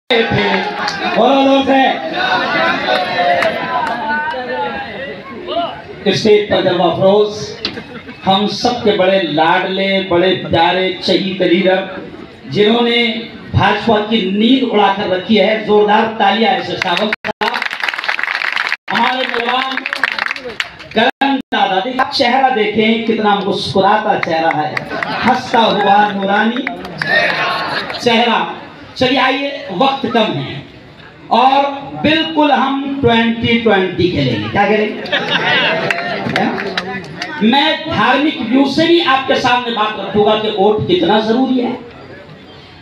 Stage पर जलवा अफरोज, हम सबके बड़े लाडले, बड़े प्यारे शहीद लीडर जिन्होंने भाजपा की नींद उड़ाकर रखी है, जोरदार तालियां ऐसे सावंत साहब। हमारे मेहमान करण दादा, आप चेहरा देखें कितना मुस्कुराता चेहरा है, हंसता हुआ नूरानी चेहरा। चलिए आइए, वक्त कम है और बिल्कुल हम 2020 खेलेंगे। क्या खेलेंगे? मैं धार्मिक व्यू से भी आपके सामने बात रखूंगा कि वोट कितना जरूरी है,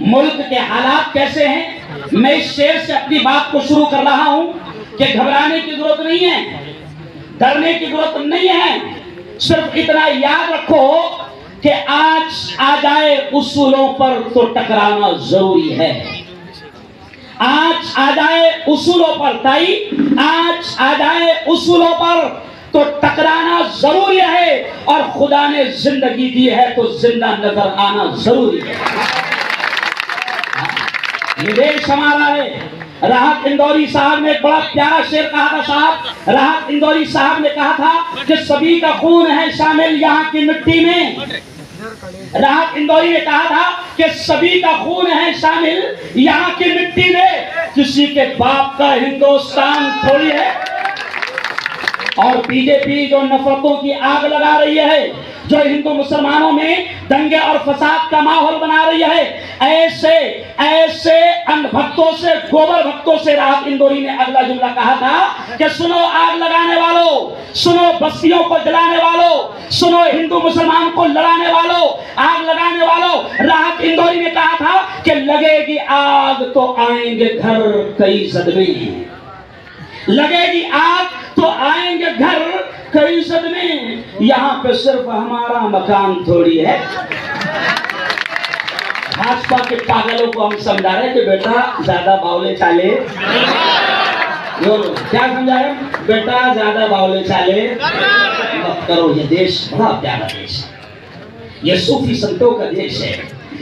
मुल्क के हालात कैसे हैं। मैं इस शेर से अपनी बात को शुरू कर रहा हूं कि घबराने की जरूरत नहीं है, डरने की जरूरत नहीं है। सिर्फ इतना याद रखो कि आज आ जाए उसूलों पर तो टकराना जरूरी है। आज आ जाए उसूलों पर, ताई आज आ जाए उसूलों पर तो टकराना जरूरी है, और खुदा ने जिंदगी दी है तो जिंदा नजर आना जरूरी है। ये देश हमारा है। राहत इंदौरी साहब ने एक बड़ा प्यारा शेर कहा था साहब। राहत इंदौरी साहब ने कहा था कि सभी का खून है शामिल यहाँ की मिट्टी में। राहत इंदौरी ने कहा था कि सभी का खून है शामिल यहाँ की मिट्टी में, किसी के बाप का हिंदुस्तान थोड़ी है। और बीजेपी जो नफरतों की आग लगा रही है, जो हिंदू मुसलमानों में दंगे और फसाद का माहौल बना रही है, ऐसे ऐसे अंधभक्तों से, गोबर भक्तों से राहत इंदौरी ने अगला जुमला कहा था कि सुनो आग लगाने वालों, सुनो बस्तियों को जलाने वालों, सुनो हिंदू मुसलमान को लड़ाने वालों, आग लगाने वालों। राहत इंदौरी ने कहा था कि लगेगी आग तो आएंगे घर कई सदमे, लगेगी आग तो आएंगे घर कई सदमे, यहाँ पे सिर्फ हमारा मकान थोड़ी है। भाजपा के पागलों को हम समझा रहे कि बेटा ज्यादा बावले चाले, क्या समझा रहे? बेटा ज्यादा बावले चाले मत करो। ये देश बड़ा प्यारा देश है, ये सूफी संतों का देश है,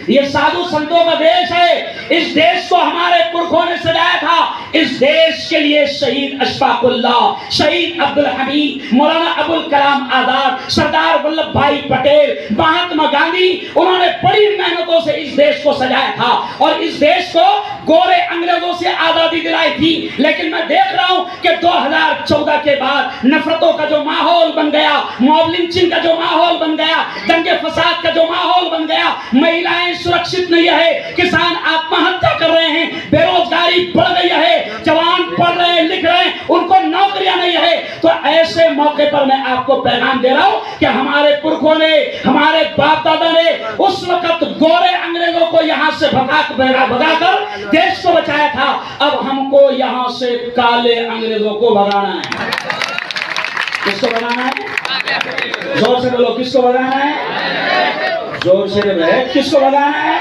ये साधु संतों का देश है। इस देश को हमारे पुरखों ने सजाया था। इस देश के लिए शहीद अशफाकुल्लाह, शहीद अब्दुल हमीद, मौलाना अबुल कलाम आजाद, सरदार वल्लभ भाई पटेल, महात्मा गांधी, उन्होंने बड़ी मेहनतों से इस देश को सजाया था और इस देश को गोरे अंग्रेजों से आजादी दिलाई थी। लेकिन मैं देख रहा हूं कि 2014 के बाद नफरतों का जो माहौल बन गया, मॉब लिंचिंग का जो माहौल बन गया, दंगे फसाद का जो माहौल बन गया, महिलाएं सुरक्षित नहीं है, किसान आत्महत्या कर रहे हैं, बेरोजगारी बढ़ गई है, जवान पढ़ रहे हैं, लिख रहे हैं, उनको नौकरियां नहीं है। तो ऐसे मौके पर मैं आपको पैगाम दे रहा हूं कि हमारे पुरखों ने, हमारे बाप दादा ने उस वक्त गोरे अंग्रेजों को यहां से भगाकर देश को बचाया था। अब हमको यहां से काले अंग्रेजों को भगाना है। किसको भगाना है? जोर से बोलो, किसको भगाना है? जोर से बोलो, किसको भगाना है?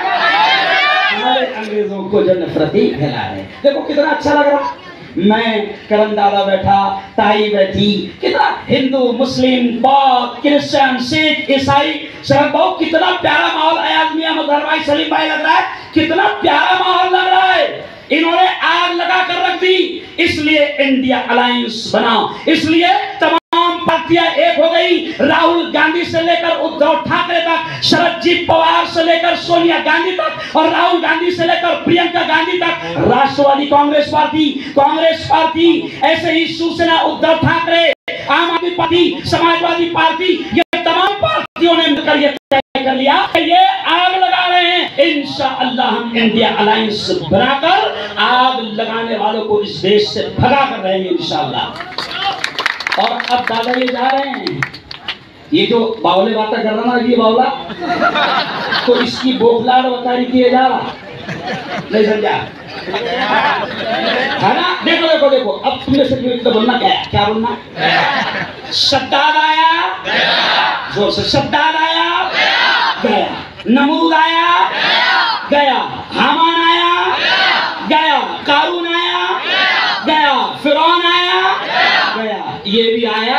हमारे अंग्रेजों को जो नफरती फैला है। देखो कितना अच्छा लग रहा, मैं करण दादा बैठा, ताई बैठी, कितना हिंदू मुस्लिम बौद्ध क्रिश्चियन सिख ईसाई, शरद बाबू, कितना प्यारा माहौल अयाज मियां मुजहर भाई सलीम भाई लग रहा है, कितना प्यारा माहौल लग रहा है। इन्होंने आग लगा कर रख दी, इसलिए इंडिया अलायंस बना, इसलिए तमाम पार्टियां एक हो गई। राहुल गांधी से लेकर उद्धव ठाकरे तक, शरद जी पवार से लेकर सोनिया गांधी तक, और राहुल गांधी से लेकर प्रियंका गांधी तक, राष्ट्रवादी कांग्रेस पार्टी, ऐसे ही शिवसेना उद्धव ठाकरे, आम आदमी पार्टी, समाजवादी पार्टी, ये तमाम पार्टियों ने मिलकर ये तय कर लिया कि ये आग लगा रहे हैं। इंशाअल्लाह हम इंडिया अलायंस बनाकर आग लगाने वालों को इस देश से भगा कर रहेंगे इंशाअल्लाह। और अब दादा ये जा रहे हैं, ये जो बावले बातें कर रहा ना, ये बावला तो इसकी बोखलाड़ बताई किए जा रहा, नहीं समझा है ना? देखो देखो देखो, अब तुमने से तो बोलना क्या बोलना? शद्दाद आया, जोर से शद्दाद आया, गया। नमरूद आया, गया। हामान आया, गया। कारून आया, गया। फिरौन आया, गया। ये भी आया,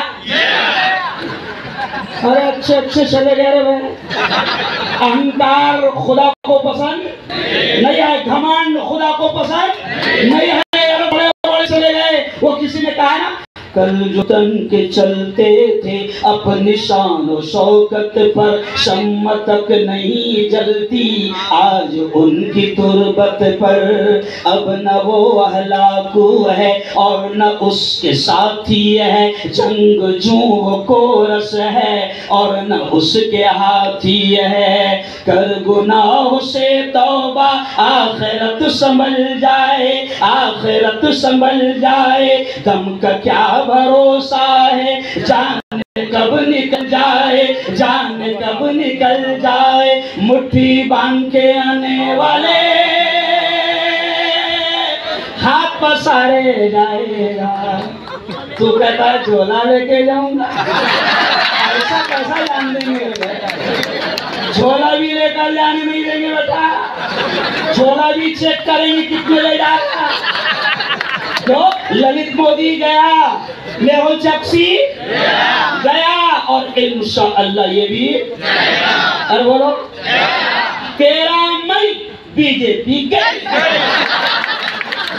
अरे अच्छे अच्छे चले गए रे भाई। अहंकार खुदा को पसंद नहीं है, घमंड खुदा को पसंद नहीं है। बड़े बड़े चले गए, वो किसी ने कहा ना, कल जो तन के चलते थे अपनी शान और शौकत पर, शम्म तक नहीं जलती आज उनकी तुरबत पर। अब न वो हलाकू है और न उसके साथी है, जंगजू वो कोरस है और न उसके हाथी है। कर गुनाह से तौबा आखिरत संभल जाए, आखिरत संभल जाए। गम का क्या भरोसा है, जाने कब निकल जाए, जाने कब निकल जाए। मुट्ठी बांध के आने वाले हाथ पसारे जाएगा। तू कहता है झोला लेके जाऊंगा, ऐसा कैसा जान देंगे? झोला भी लेकर जाने नहीं देंगे बेटा, झोला भी चेक करेंगे कितने ले जाएगा। तो ललित मोदी गया, मेहुल चोकसी गया और इंशाअल्लाह ये भी। अरे बोलो 13 मई बीजेपी गई।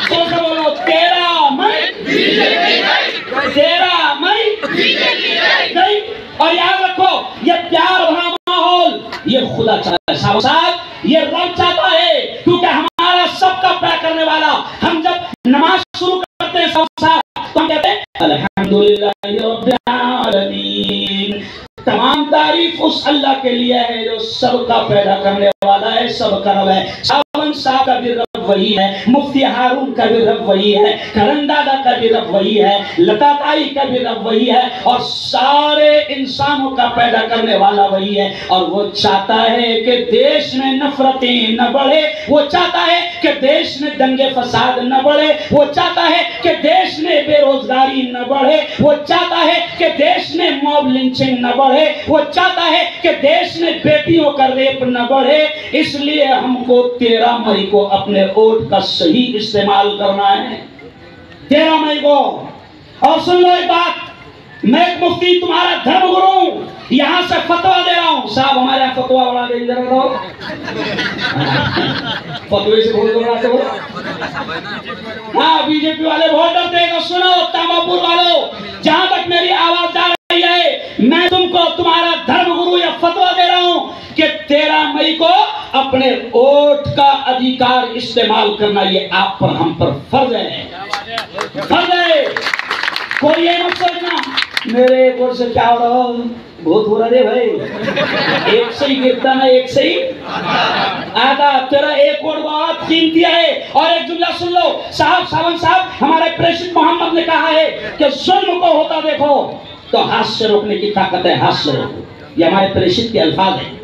तो बोलो 13 मई बीजेपी गई, 13 मई बीजेपी गई। और याद रखो, ये प्यार भरा माहौल ये खुदा चाहता है साहब, ये रब चाहता है, क्योंकि हमारा सबका प्यार करने वाला। हम जब नमाज शुरू करते हैं साहब तो हम कहते हैं अल्हम्दुलिल्लाहि रब्बिल आलमीन। तमाम तारीफ उस अल्लाह के लिए है जो सबका पैदा करने वाला है, सबका रब है। सावन शाह का भी रब वही है, मुफ्ती हारून का भी रब वही है, करण दादा का भी रब वही है, लता ताई का भी रब वही है, और सारे इंसानों का पैदा करने वाला वही है। और वो चाहता है कि देश में नफरतें न बढ़े, वो चाहता है कि देश में दंगे फसाद न बढ़े, वो चाहता है कि देश में बेरोजगारी न बढ़े, वो चाहता है कि देश में मॉब लिंचिंग न बढ़े, वो चाहता है कि देश में बेटियों का रेप न बढ़े। इसलिए हमको 13 मई को अपने वोट का सही इस्तेमाल करना है, 13 मई को। और सुन लो एक बात, मैं एक मुफ्ती तुम्हारा धर्मगुरु यहां से फतवा दे रहा हूं। साहब हमारे यहाँ फतवा बना दे जरा, दो फतवे से बहुत बनाते हो। हाँ, बीजेपी वाले बहुत डरते हैं। सुनो तामापुर वालों, जहां तक मेरी आवाज जा रही है, मैं तुमको तुम्हारा धर्मगुरु या फतवा दे रहा हूं कि 13 मई को अपने वोट का अधिकार इस्तेमाल करना ये आप पर हम पर फर्ज है, फर्ज है। कोई ये मत सोचना मेरे वोट से क्या हो रहा, बहुत हो रहा है भाई, एक से ही गिरता ना एक से ही आता। तेरा एक वोट बहुत कीमती है। और एक जुमला सुन लो साहब, सावन साहब, हमारे प्रेसिडेंट मोहम्मद ने कहा है कि जुल्म को होता देखो तो हाथ से रोकने की ताकत है, हाथ से रोको। ये हमारे प्रेसिडेंट के अल्फाज है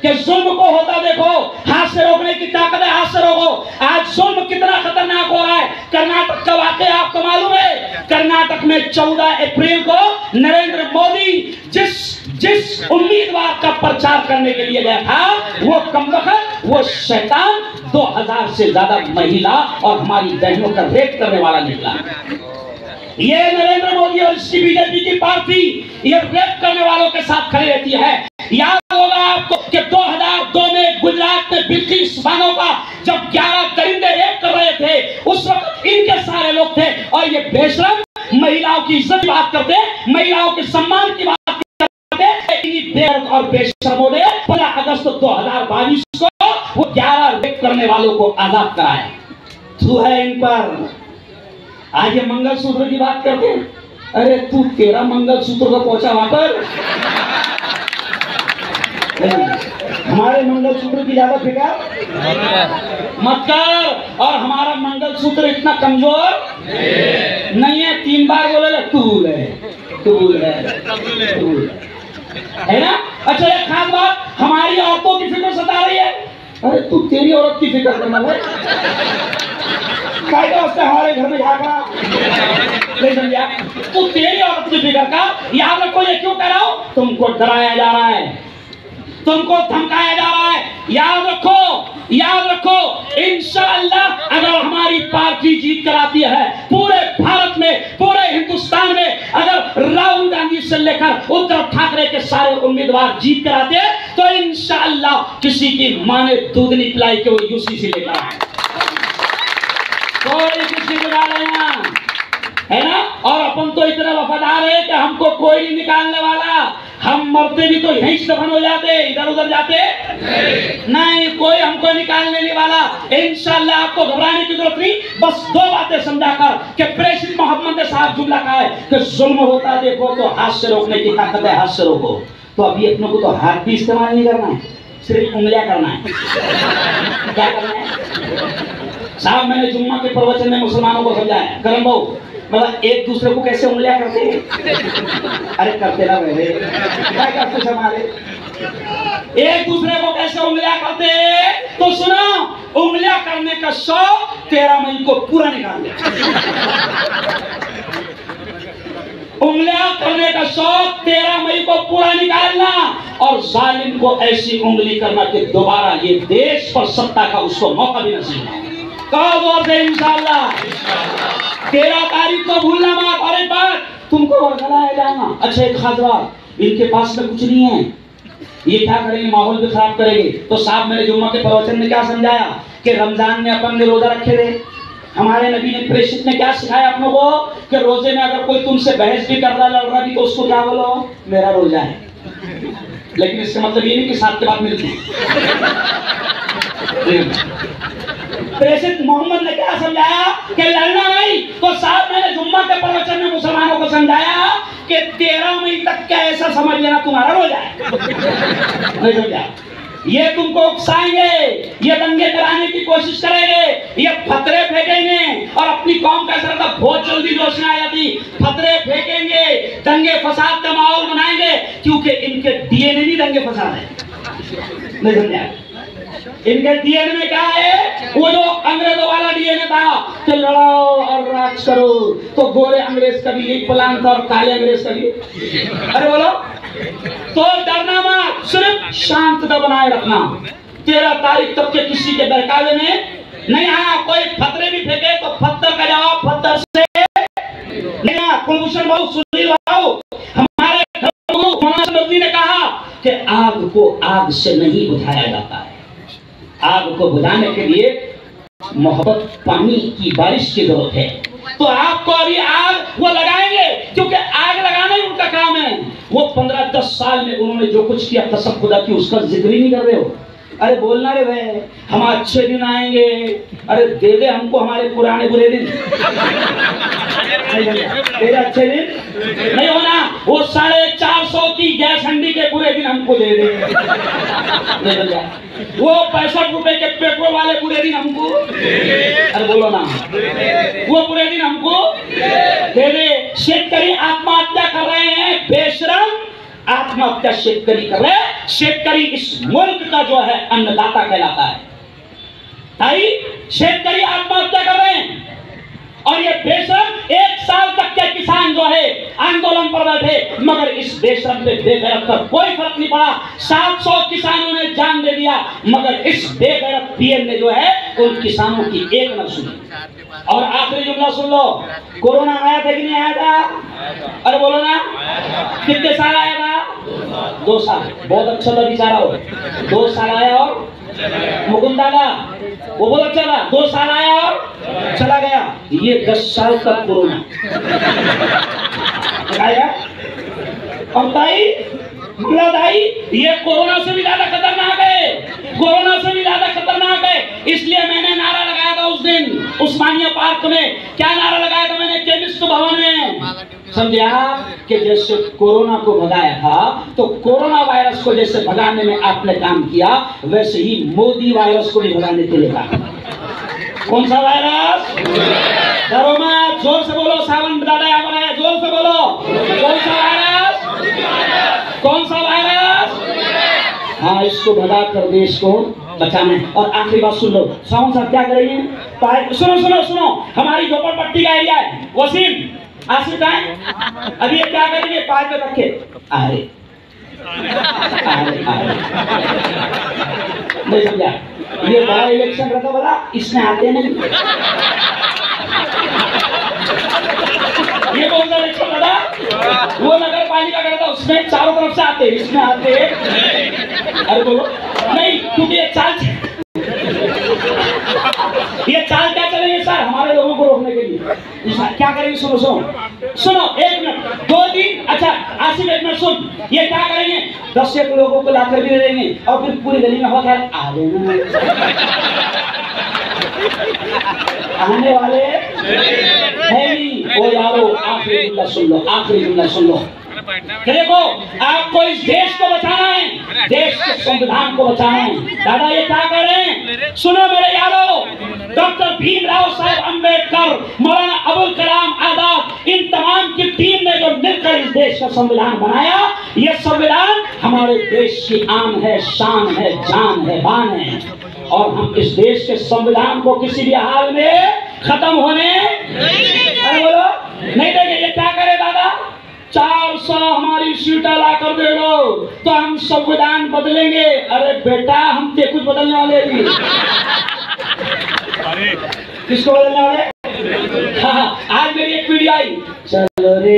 कि जुल्म को होता देखो, हाथ से रोकने की ताकत है, हाथ से रोको। आज जुल्म कितना खतरनाक हो रहा है। कर्नाटक का वाकया आपको मालूम है, कर्नाटक में 14 अप्रैल को नरेंद्र मोदी जिस उम्मीदवार का प्रचार करने के लिए गया था, वो कमबख्त, वो शैतान 2000 से ज्यादा महिला और हमारी बहनों का रेप करने वाला निकला। ये नरेंद्र मोदी और इसकी बीजेपी की पार्टी ये रेप करने वालों के साथ खड़ी रहती है। याद होगा आपको कि 2002 में गुजरात में बिल्किस बानो का जब 11 दरिंदे रेप कर रहे थे, उस वक्त इनके सारे लोग थे। और ये बेशरम महिलाओं की इज्जत की बात करते, महिलाओं के सम्मान की बात करते, और बेशरमों ने 15 अगस्त 2022 को वो 11 रेप करने वालों को आजाद कराया। तू है इन पर। आज ये मंगलसूत्र की बात करते हैं, अरे तू 13 मंगलसूत्र को पहुंचा वहां पर। हमारे मंगलसूत्र की ज्यादा फिक्र मत कर, और हमारा मंगलसूत्र इतना कमजोर नहीं है। 3 बार बोले तूल है, तूल है, तूल है ना। अच्छा एक खास बात, हमारी औरतों की फिक्र सता रही है। अरे तू तेरी औरत की फिक्र करना भाई, हमारे घर में जाकर नहीं समझा, तू तेरी औरत की फिक्र का। याद रखो, ये क्यों कर रहा हूं, तुमको डराया जा रहा है, तुमको धमकाया जा रहा है। याद रखो, इंशाअल्लाह अगर हमारी पार्टी जीत कर आती है, पूरे भारत में, पूरे हिंदुस्तान में अगर राहुल गांधी से लेकर उद्धव ठाकरे के सारे उम्मीदवार जीत कर आते हैं, तो इंशाअल्लाह किसी की मां ने दूध नहीं पिलाई कि वो यूसी से लेकर आए, कोई किसी को डालेगा, है ना। और अपन तो इतने वफादार है कि हमको कोई नहीं निकालने वाला, हम मरते भी तो यहीं से दफन हो जाते, इधर उधर जाते नहीं, कोई हमको निकालने नहीं वाला। इंशाअल्लाह आपको घबराने की जरूरत नहीं, बस दो बातें समझाकर कि प्रेसिडेंट मोहम्मद साहब जुमला कहा है कि जुल्म होता देखो तो हाथ से रोकने की ताकत है, हाथ से रोको। तो अभी अपनों को तो हाथ भी इस्तेमाल नहीं करना है, सिर्फ उंगलियां करना है। क्या करना है साहब, मैंने जुम्मा के प्रवचन में मुसलमानों को समझाया, करम भाऊ, मतलब एक दूसरे को कैसे उंगलियां करते हैं, अरे करते ना रहे, क्या करते हमारे एक दूसरे को कैसे उंगलियां करते हैं, तो सुनो, उंगलियां करने का शौक 13 मई को पूरा निकाल दे। उंगलियां करने का शौक 13 मई को पूरा निकालना, और जालिम को ऐसी उंगली करना कि दोबारा ये देश पर सत्ता का उसको मौका भी नसीब ना हो। कहो जोर से इंशाअल्लाह। 13 तारीख को भूलना मत। और एक बात तुमको बरगलाया जाना, अच्छा एक खास बात, इनके पास में कुछ नहीं है, ये क्या करेंगे, माहौल भी खराब करेंगे। तो साहब मैंने जुम्मा के प्रवचन में क्या समझाया कि रमजान में अपन ने रोजा रखे थे, हमारे नबी ने प्रेषित ने क्या सिखाया अपनों को कि रोजे में अगर कोई तुमसे बहस भी कर रहा, लड़ रहा भी, तो उसको क्या बोलो, मेरा रोजा है। लेकिन इसका मतलब ये नहीं कि साथ के बाद मिलती। प्रेषित मोहम्मद ने क्या समझाया कि लड़ना नहीं, तो साहब मैंने जुम्मा के प्रवचन में मुसलमानों को समझाया कि 13 मई तक क्या ऐसा समझ लेना तुम्हारा रोजा है। नहीं समझा, ये तुमको उकसाएंगे, ये दंगे कराने की कोशिश करेंगे, ये फतरे फेंकेंगे, और अपनी कौम का ऐसा रहता बहुत जल्दी जोश में आ जाती, फतरे फेंकेंगे, दंगे फसाद का माहौल बनाएंगे, क्योंकि इनके डीएनए नहीं दंगे फसाद है। नहीं समझा, इनके डीएनए में क्या है, वो जो अंग्रेजों वाला डीएनए था कि लड़ाओ और राज करो, तो गोरे अंग्रेज का भी यही प्लान था और काले अंग्रेज का भी। अरे बोलो, तो डरना मत, सिर्फ शांतता बनाए रखना। 13 तारीख तक के किसी के बहकावे में नहीं आया। कोई फतरे भी फेंके तो पत्थर का जवाब पत्थर से नहीं आया। कुलभूषण भाऊ, सुनील भाऊ, हमारे नबी ने कहा कि आग को आग से नहीं बुझाया जाता है, आग को बुझाने के लिए मोहब्बत, पानी की बारिश की जरूरत है। तो आपको अभी आग वो लगाएंगे, क्योंकि आग लगाना ही उनका काम है। वो 15-10 साल में उन्होंने जो कुछ किया, कसम खुदा की, उसका जिक्र ही नहीं कर रहे हो। अरे बोलना रे भाई, हम अच्छे दिन आएंगे, अरे दे दे हमको हमारे पुराने बुरे दिन। तेरे अच्छे दिन नहीं होना, वो 450 की गैस हंडी के बुरे दिन हमको दे दे। वो 65 रुपए के पेट्रोल वाले बुरे दिन हमको, अरे बोलो ना, वो बुरे दिन हमको दे दे। शेतकरी आत्महत्या कर रहे हैं, बेशरम आत्महत्या शेतकरी कर रहे हैं। शेतकरी इस मुल्क का जो है अन्नदाता कहलाता है। भाई शेतकरी आत्महत्या कर रहे हैं, और ये बेशरम 1 साल तक के किसान जो है आंदोलन पर बैठे, मगर इस बेशरम पे बेगैरत पर कोई फर्क नहीं पड़ा। 700 किसानों ने जान दे दिया, मगर इस बेगैरत पीएम ने जो है उन किसानों की एक न सुनी। और आखिरी जुमला सुन लो, कोरोना आया था कि नहीं आया था, अरे बोलो ना, कितने साल आया था, 2 साल। बहुत अच्छा लगा बेचारा हो, 2 साल आया और मुकुंद दादा वो बहुत अच्छा था, 2 साल आया और चला गया। ये 10 साल तक कोरोना आया। और भाई भाई, ये कोरोना से भी ज्यादा खतरनाक है, कोरोना से भी ज्यादा खतरनाक है। इसलिए मैंने नारा लगाया था उस दिन उस्मानिया पार्क में। क्या नारा लगाया था मैंने, केमिस्ट भवन में, समझे आप, कि जैसे कोरोना को भगाया था, तो कोरोना वायरस को जैसे भगाने में आपने काम किया, वैसे ही मोदी वायरस को भी भगाने के लिए काम। कौन सा वायरस, डरो मत, जोर से बोलो, सावन दादा यहाँ बनाया, जोर से बोलो, कौन सा वायरस, कौन सा वायरस, हाँ, इसको भगा कर देश को बचाना है। और आखिरी बात सुन लो, सावन साहब क्या करेंगे, सुनो सुनो सुनो, हमारी झोपड़पट्टी का एरिया है, वसीम आसिफ का है, अभी ये क्या करेंगे, पाइप में रखे, अरे अरे अरे नहीं समझा। ये बड़ा इलेक्शन रहता बड़ा, इसमें आते नहीं। ये कौन सा इलेक्शन लड़ा? वो नगर पालिका का था, उसमें चारों तरफ से आते, इसमें आते। अरे बोलो नहीं, क्योंकि ये चाल क्या चलेंगे सर हमारे लोगों को रोकने के लिए? क्या करेंगे? सुनो सुनो, एक मिनट, 2 दिन, अच्छा आसिफ एक मिनट सुन, ये क्या करेंगे? 10 एक लोगों को लाकर भी दे देंगे और फिर पूरी गली में होगा आ देना। आने वाले है नहीं। ओ यारो, आखिरी जुमला सुन लो, आखिरी जुमला सुन लो। देखो, आपको इस देश को बचाना है, देश के संविधान को बचाना है। दादा ये क्या कर रहे हैं? सुनो मेरे यारो, डॉक्टर भीमराव साहब अंबेडकर, मौलाना अबुल कलाम आजाद, इन तमाम की टीम ने जो मिलकर इस देश का संविधान बनाया, ये संविधान हमारे देश की आन है, शान है, जान है, बान है। और हम इस देश के संविधान को किसी भी हाल में खत्म होने नहीं बोलो नहीं देंगे। ये क्या करे दादा? 400 हमारी सीटें ला कर दे दो तो हम संविधान बदलेंगे। अरे बेटा, हम ते कुछ बदलने वाले नहीं। किसको बदलने वाले? हाँ, आज मेरी एक वीडियो आई, चलो रे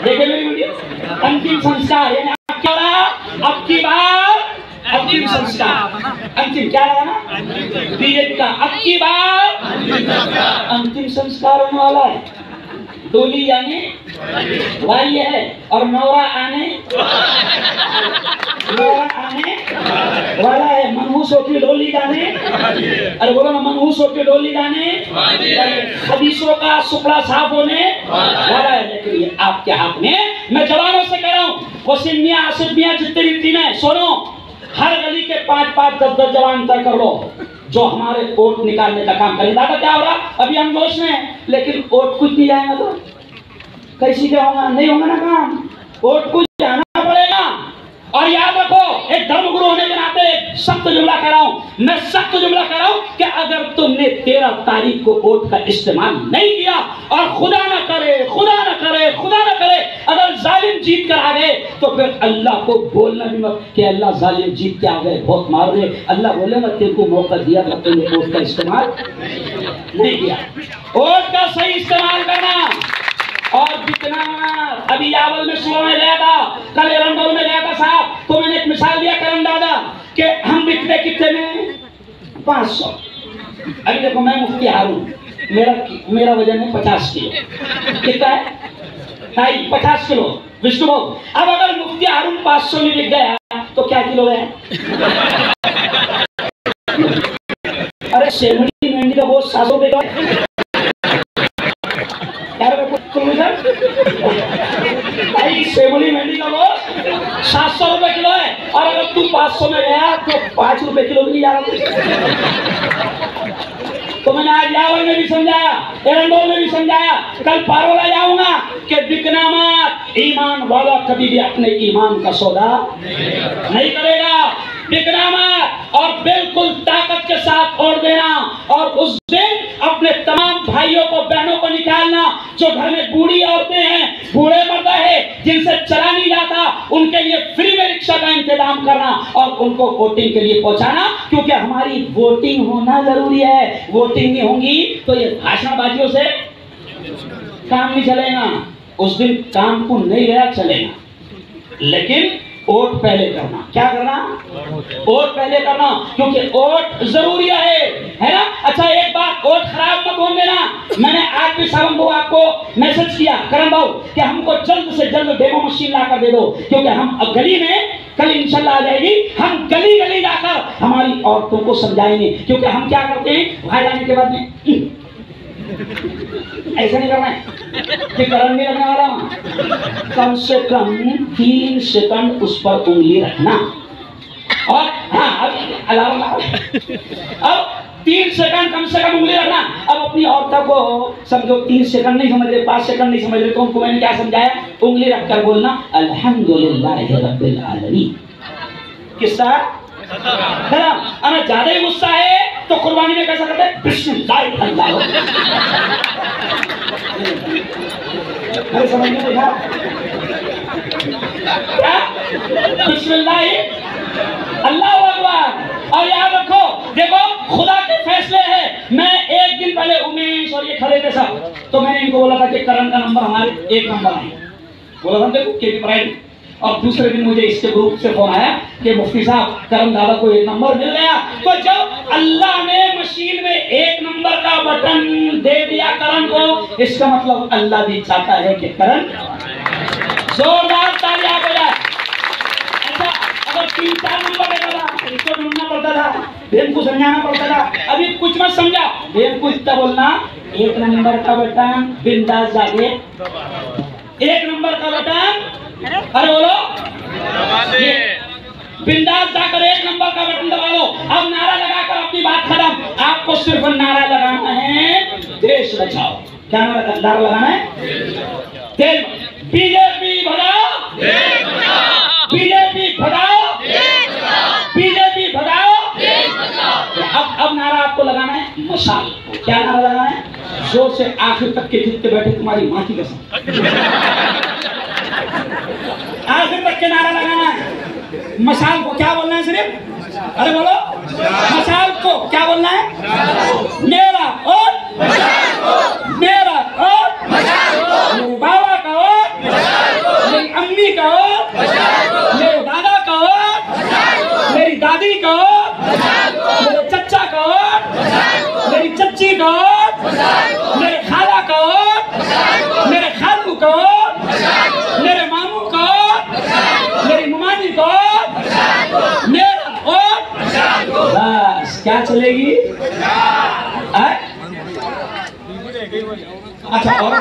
देखे मेरी वीडियो, अंतिम संस्कार, यानी क्या रहा? अब की बार अंतिम संस्कार, अंतिम क्या लगा ना? बीजेपी का अब की बार अंतिम संस्कार होने वाला है। डोली यानी वाली है और नौरा आने वाला है। मनहूस होकर डोली गाने, अरे बोलो ना, मनहूस होकर डोली गाने, खबीसों का शुक्ला साफ होने वाला है। लेकिन ये आपके हाथ में। मैं जवानों से कह रहा हूँ, वसीम मियां, आसिफ मियां, जितनी भी टीम है, सुनो, हर गली के 5-5, 10-10 जवान तय कर लो जो हमारे वोट निकालने का काम करें। दादा क्या हो रहा? अभी हम जोश में, लेकिन वोट कुछ नहीं जाएगा तो कैसे क्या होगा? नहीं होगा ना काम, वोट कुछ जाना पड़ेगा। और याद रखो, एक धर्मगुरु होने के नाते सख्त जुमला कह रहा हूं, मैं सख्त जुमला कह रहा हूं कि अगर तुमने 13 तारीख को वोट का इस्तेमाल नहीं किया और खुदा न करे, खुदा न करे, खुदा न करे अगर जालिम जीत कर आ गए, तो फिर अल्लाह को बोलना भी मत कि अल्लाह जालिम जीत के आ गए, बहुत मार रहे। अल्लाह बोलेगा तेरे को मौका दिया था, तुमने वोट का इस्तेमाल नहीं किया। वोट का सही इस्तेमाल करना। और जितना अभी यावल में सुबह में गया था, कल एरंडोल में गया था साहब, तो मैंने एक मिसाल दिया करम दादा कि हम बिकते कितने में? 500। अभी देखो, मैं मुफ्ती हारून, मेरा वजन है 50 किलो। कितना है? 50 किलो। विष्णु भाऊ, अब अगर मुफ्ती हारून 500 में बिक गया तो क्या किलो है? अरे शेमड़ी मेंढी का बहुत 700 रुपए का सेमली मंडी का वो 700 रुपए किलो है। और अगर तू 500 में गया तो 5 रुपए किलो भी नहीं जा रहा। तो मैंने आज यावल में भी समझाया, एरंडोल में भी समझाया, कल पारोला जाऊंगा कि बिकना मत। ईमान वाला कभी भी अपने ईमान का सौदा नहीं करेगा। बिकना मत और बिल्कुल ताकत के साथ ओढ़ देना। और उस दिन अपने तमाम भाइयों को, बहनों को निकालना जो घर में बूढ़ी औरतें हैं, बूढ़े मर्द है जिनसे चला नहीं जाता, उनके लिए फ्री में रिक्शा का इंतजाम करना और उनको वोटिंग के लिए पहुंचाना। क्योंकि हमारी वोटिंग होना जरूरी है। वोटिंग नहीं होगी तो ये भाषणबाजियों से काम नहीं चलेगा। उस दिन काम को नहीं गया चलेगा, लेकिन वोट पहले करना। क्या करना? वोट पहले करना, क्योंकि वोट जरूरी है ना। अच्छा एक बात, वोट खराब मत होने देना। मैंने आज भी सावन को आपको मैसेज किया करम भाऊ कि हमको जल्द से जल्द डेमो मशीन ला कर दे दो, क्योंकि हम अब गली में कल इंशाल्लाह आ जाएगी, हम गली गली जाकर हमारी औरतों को समझाएंगे। क्योंकि हम क्या करते हैं, वहां जाने के बाद में ऐसा नहीं करना है कि करम नहीं रखने वाला। कम से कम 3 सेकंड उस पर उंगली रखना। और हाँ, अब 3 सेकंड कम से कम उंगली रखना। अब अपनी औरतों को समझो 3 सेकंड नहीं समझ रहे, 5 सेकंड नहीं समझ रहे, तो उनको मैंने क्या समझाया? उंगली रखकर बोलना अल्हम्दुलिल्लाह रब्बिल आलमीन। किस्सा अगर ज्यादा ही गुस्सा है तो कुर्बानी में कैसा करते हैं? बिस्मिल्लाह। अरे समझ में देखा क्या? बिस्मिल्लाह अल्लाह और याद रखो, देखो खुदा के फैसले हैं। मैं एक दिन पहले उमेश और ये खड़े थे सब, तो मैंने इनको बोला था कि करण का नंबर हमारे 1 नंबर है, बोला था देखो के प्राइड। और दूसरे दिन मुझे इसके ग्रुप से फोन आया कि मुफ्ती साहब करण दादा को 1 नंबर मिल गया। तो जब अल्लाह ने मशीन में 1 नंबर का बटन दे दिया करण को, इसका मतलब अल्लाह भी चाहता है कि करण जोरदार तालियां बजाए। अच्छा, अगर 3-4 नंबर देता था इसको ढूंढना पड़ता था, बेन को समझाना पड़ता था। अभी कुछ मत समझा, बेन को इतना बोलना 1 नंबर का बटन बिंदास जाके 1 नंबर का बटन, अरे बोलो बिंदास जाकर 1 नंबर का बटन दबा लो। अब नारा लगाकर अपनी बात खत्म। आपको सिर्फ नारा लगाना है देश बचाओ। क्या नारा लगाना है? देश। बीजेपी भगाओ, बीजेपी भगाओ, बीजेपी भगाओ। अब नारा आपको लगाना है मशाल। क्या नारा लगाना है? जोर से आखिर तक के जितने बैठे तुम्हारी माँ की कसम, आखिर तक के नारा लगाना है। मशाल को क्या बोलना है सिर्फ? अरे बोलो मशाल को क्या बोलना है? मेरा और मेरा और मेरे बाबा का और मेरी अम्मी का और मेरे दादा का और मेरी दादी का और मेरे चचा का और मेरी चच्ची का और मेरे खाला का और मेरे खालू का और मेरे मामू का और मेरी मुमानी का और मेरा और बस। क्या चलेगी? अच्छा और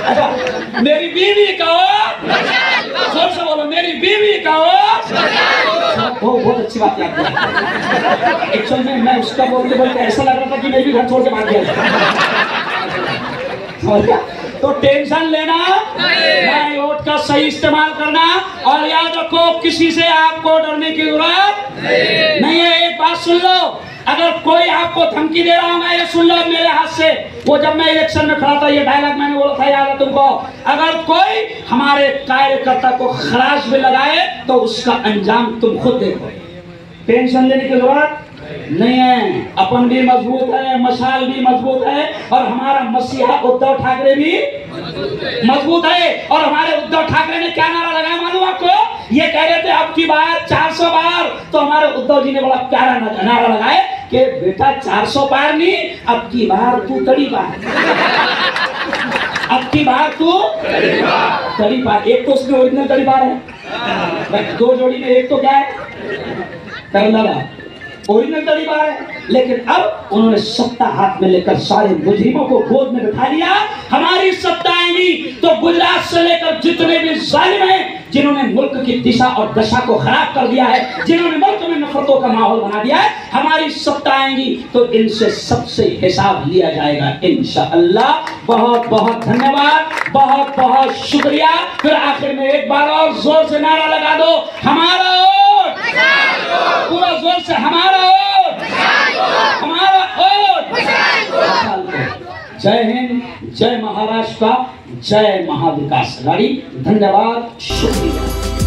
अच्छा, मेरी बीवी का और जोर से बोलो, मेरी बीवी का और बहुत अच्छी बात याद है। एक्चुअल में मैं उसका बोलते बोलते ऐसा लग रहा था कि मैं भी घर छोड़ के भाग गया। तो टेंशन लेना नहीं, वोट का सही इस्तेमाल करना। और याद रखो किसी से आपको डरने की जरूरत नहीं है। एक बात सुन लो, अगर कोई आपको धमकी दे रहा होगा, ये सुन लो मेरे हाथ से। वो जब मैं इलेक्शन में खड़ा था, ये डायलॉग मैंने बोला था, याद है तुमको? अगर कोई हमारे कार्यकर्ता को खराश में लगाए तो उसका अंजाम तुम खुद देखो। टेंशन लेने की जरूरत नहीं है। अपन भी मजबूत है, मशाल भी मजबूत है, और हमारा मसीहा उद्धव ठाकरे भी मजबूत है। और हमारे उद्धव ठाकरे ने क्या नारा लगाया मालूम आपको? ये कह रहे थे अब की बार 400 बार। तो हमारे उद्धव जी ने बड़ा प्यारा नारा लगाए कि बेटा 400 बार नहीं, अब की बार तू तड़ी बार, अब की बार तू तड़ी बार। एक तो उसमें ओरिजिनल तड़ी बार है, 2 जोड़ी में एक तो क्या है करला ओरिजिनल तड़ी बार है। लेकिन अब उन्होंने सत्ता हाथ में लेकर सारे मुजरिमों को गोद में बिठा लिया। हमारी सत्ता आएगी तो गुजरात से लेकर जितने भी जालिम हैं, जिन्होंने मुल्क की दिशा और दशा को खराब कर दिया है, जिन्होंने मुल्क में नफरतों का माहौल बना दिया है, हमारी सत्ता आएंगी तो इनसे सबसे हिसाब लिया जाएगा इंशाअल्लाह। बहुत बहुत धन्यवाद, बहुत बहुत शुक्रिया। फिर आखिर में एक बार और जोर से नारा लगा दो, हमारा वोट, पूरा जोर से हमारा वोट, हमारा वोट। जय हिंद, जय महाराष्ट्र, जय महाविकास अघाड़ी। धन्यवाद, शुक्रिया।